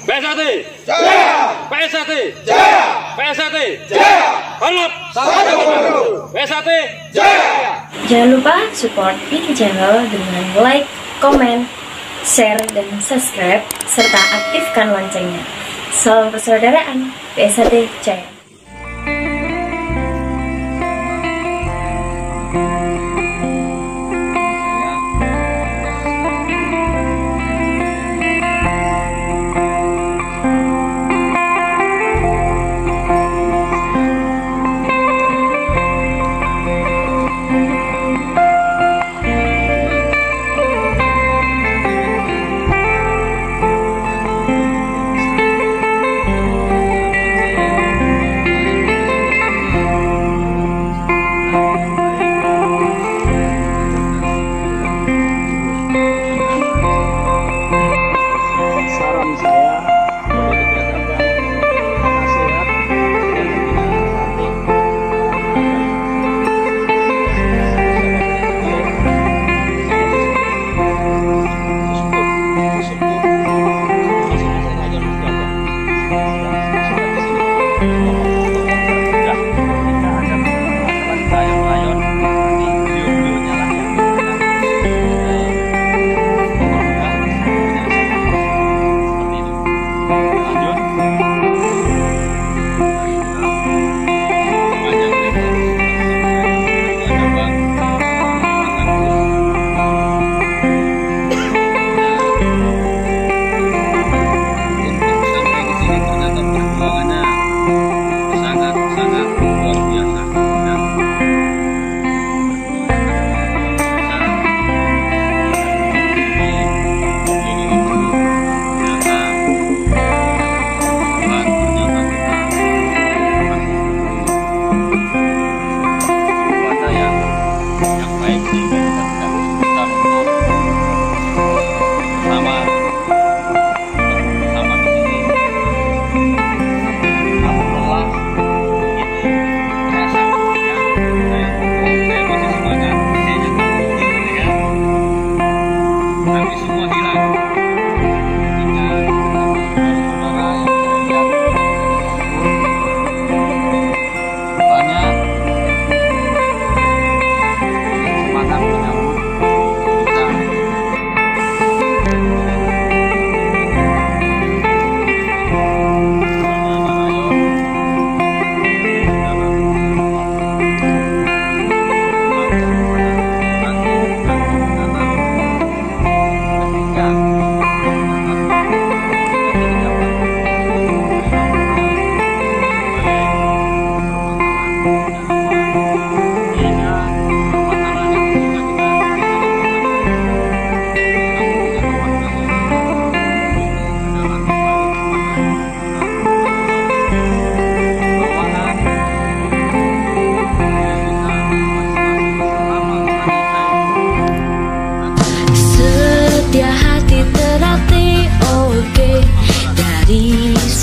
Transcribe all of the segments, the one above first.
PSAT Jaya! PSAT Jaya! PSAT Jaya! Harap PSAT Jaya! Jangan lupa support ini channel dengan like, komen, share, dan subscribe, serta aktifkan loncengnya. Salam persaudaraan, PSAT Jaya.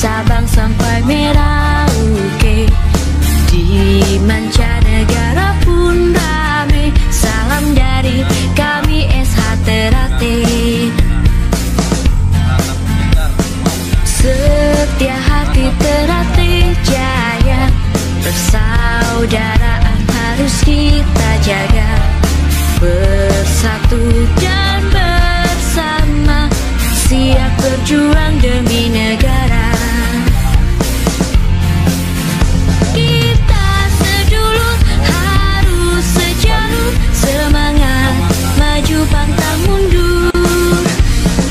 Sabang sampai Merauke, di mancanegara pun rame. Salam dari kami SH Ternate. Setia hati Ternate Jaya, persaudaraan harus kita jaga. Bersatu dan bersama, siap berjuang demi negara. Pantang mundur,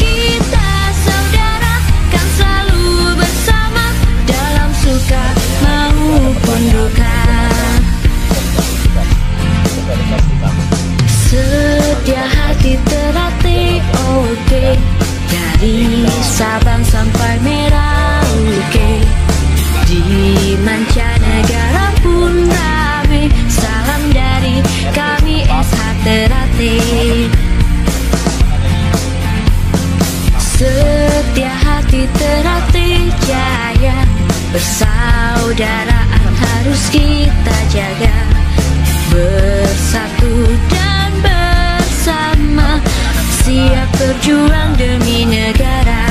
kita saudara kan selalu bersama dalam suka maupun duka. Setia hati Ternate oke, dari Sabang sampai Merauke, di mancanegara pun rame. Salam dari kami SH Ternate. Setia hati Ternate Jaya, persaudaraan harus kita jaga. Bersatu dan bersama, siap berjuang demi negara.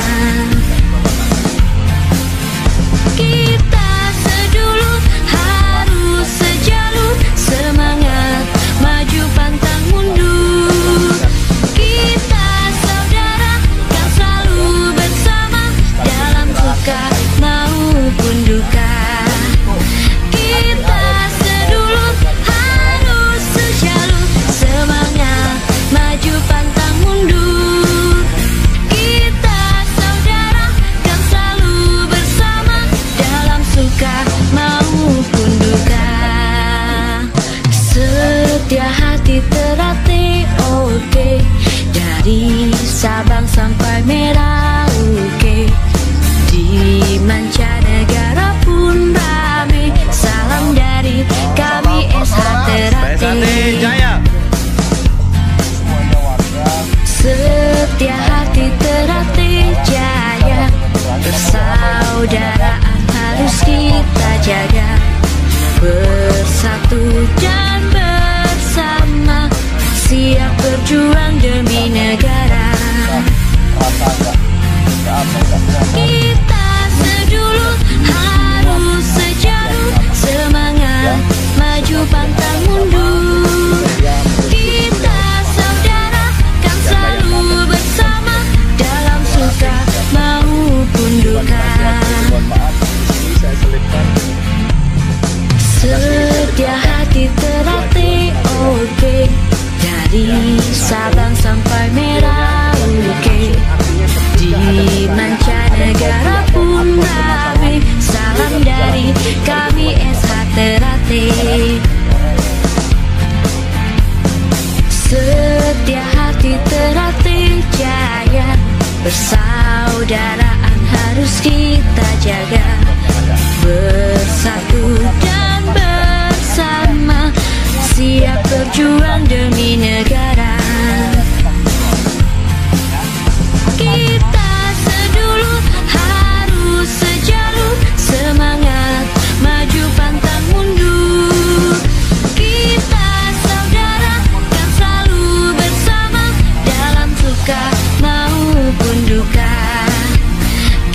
persaudaraan harus kita jaga, bersatu dan bersama, siap berjuang demi negara. Kita sedulur harus sejalur, semangat maju pantang mundur. Kita saudara kan selalu bersama, dalam suka maupun duka.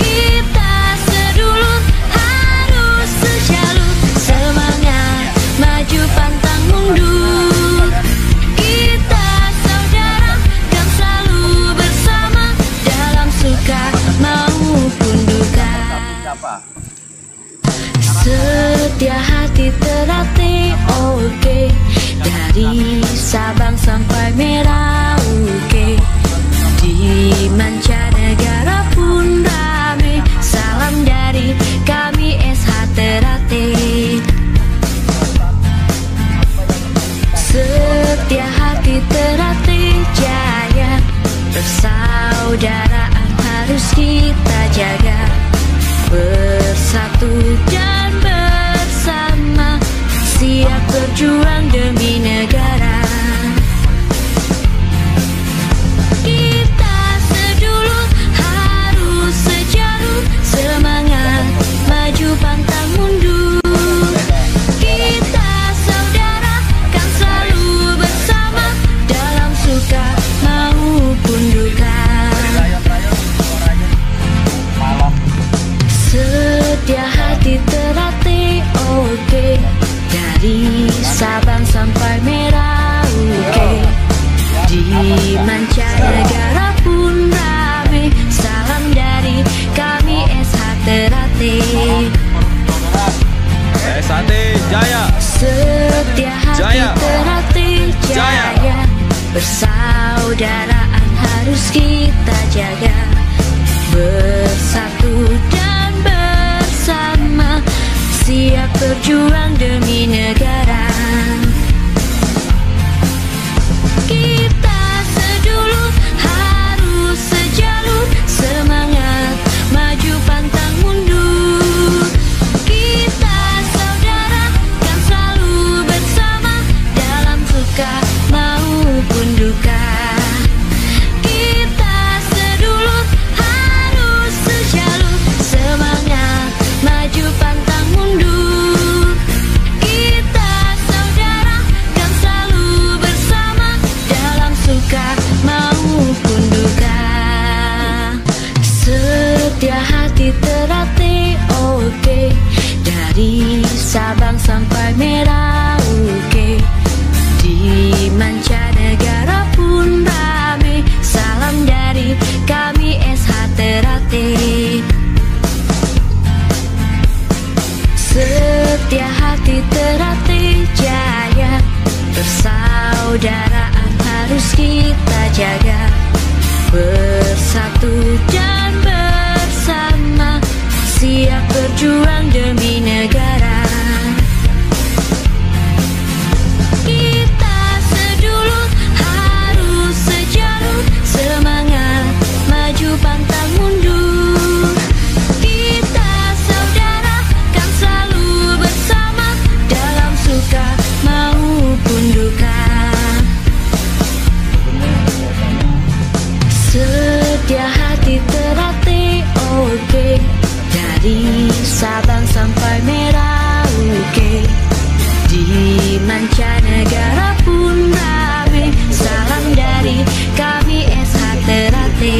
Kita sedulur harus sejalur, semangat maju pantang mundur. Kita saudara kan selalu bersama, dalam suka maupun duka. Setia hati terlatih, oke, dari Sabang sampai Merauke. Di mancanegara pun rame, salam dari kami SH Ternate. Setia hati terlatih jaya, persaudaraan harus kita jaga, bersatu dan bersama, siap berjuang demi negara. Kita sedulur harus sejalur, semangat maju pantang mundur. Kita saudara kan selalu bersama, dalam suka maupun duka. Setia hati terlatih, oke, dari Sabang sampai Merauke. Di mancanegara pun rame, salam dari kami SH Ternate. SHT Jaya. Setia hati Jaya. Ternate jaya, persaudaraan harus kita jaga, bersatu dan bersama, siap berjuang demi negara. Kita sedulur harus sejalur, semangat maju pantang mundur. Kita saudara kan selalu bersama, dalam suka maupun duka. Kita sedulur harus sejalur, semangat maju pantang mundur. Kita saudara kan selalu bersama, dalam suka maupun duka. Setia hati terlatih, oke, dari Sabang sampai Merauke. Di mancanegara pun rame, salam dari kami SH Ternate. Setia hati terlatih jaya, persaudaraan harus kita jaga, bersatu dan bersama, siap berjuang demi negara. Kita sedulur harus sejalur, semangat maju pantang mundur. Kita saudara kan selalu bersama, dalam suka maupun duka. Setia hati terlatih, oke, dari Sabang sampai Merauke. Di mancanegara pun rame, salam dari kami SH Ternate.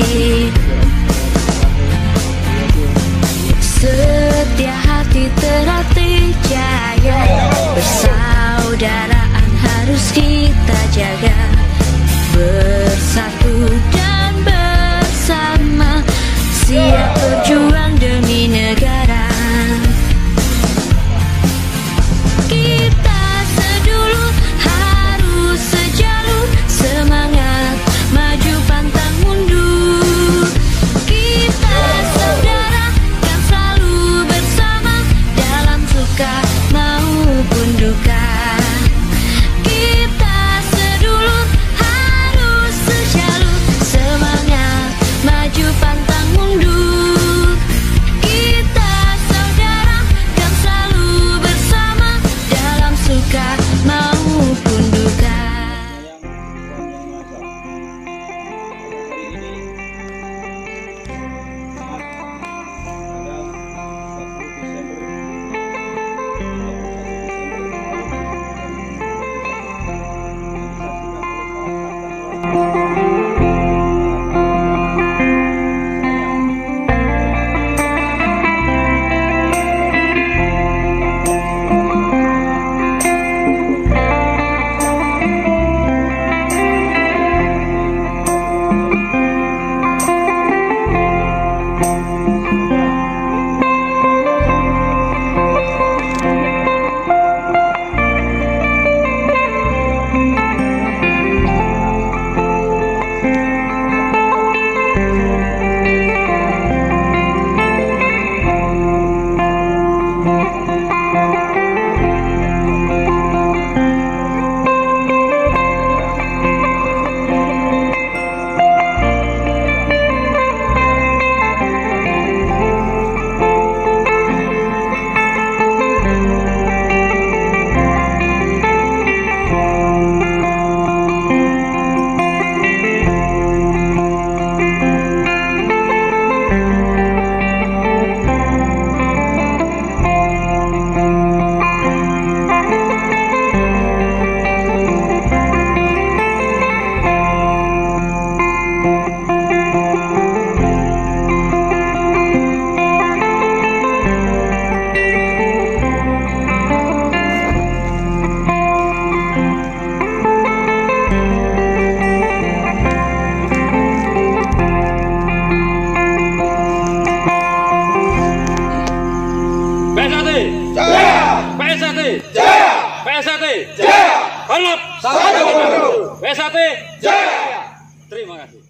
PSAT Jaya! PSAT Jaya! PSAT Jaya! Balap Satu! PSAT Jaya! Terima kasih.